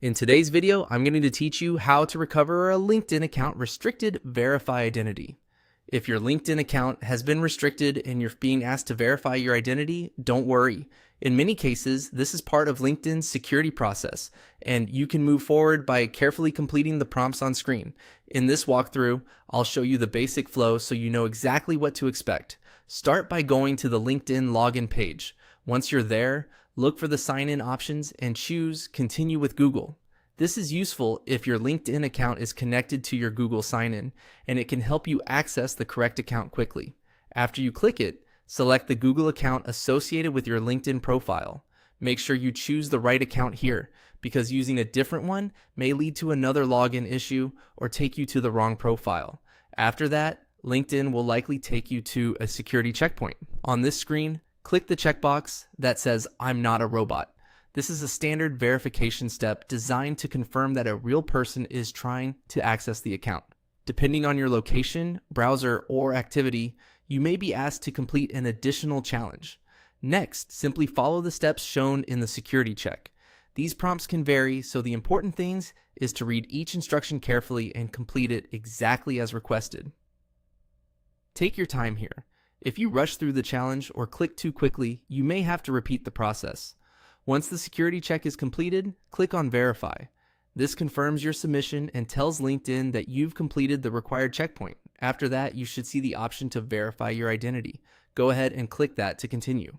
In today's video, I'm going to teach you how to recover a LinkedIn account restricted verify identity. If your LinkedIn account has been restricted and you're being asked to verify your identity, don't worry. In many cases, this is part of LinkedIn's security process, and you can move forward by carefully completing the prompts on screen. In this walkthrough, I'll show you the basic flow so you know exactly what to expect. Start by going to the LinkedIn login page. Once you're there, look for the sign-in options and choose Continue with Google. This is useful if your LinkedIn account is connected to your Google sign-in, and it can help you access the correct account quickly. After you click it, select the Google account associated with your LinkedIn profile. Make sure you choose the right account here, because using a different one may lead to another login issue or take you to the wrong profile. After that, LinkedIn will likely take you to a security checkpoint. On this screen, click the checkbox that says "I'm not a robot." This is a standard verification step designed to confirm that a real person is trying to access the account. Depending on your location, browser, or activity, you may be asked to complete an additional challenge. Next, simply follow the steps shown in the security check. These prompts can vary, so the important things is to read each instruction carefully and complete it exactly as requested. Take your time here. If you rush through the challenge or click too quickly, you may have to repeat the process. Once the security check is completed, click on Verify. This confirms your submission and tells LinkedIn that you've completed the required checkpoint. After that, you should see the option to verify your identity. Go ahead and click that to continue.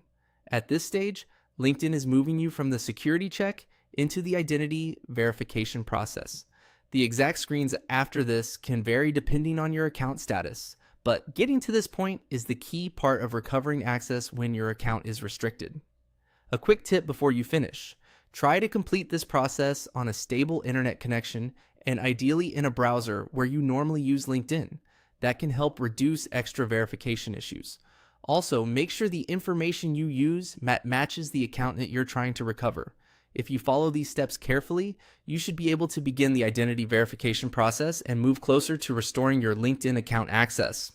At this stage, LinkedIn is moving you from the security check into the identity verification process. The exact screens after this can vary depending on your account status, but getting to this point is the key part of recovering access when your account is restricted. A quick tip before you finish: try to complete this process on a stable internet connection and ideally in a browser where you normally use LinkedIn. That can help reduce extra verification issues. Also, make sure the information you use matches the account that you're trying to recover. If you follow these steps carefully, you should be able to begin the identity verification process and move closer to restoring your LinkedIn account access.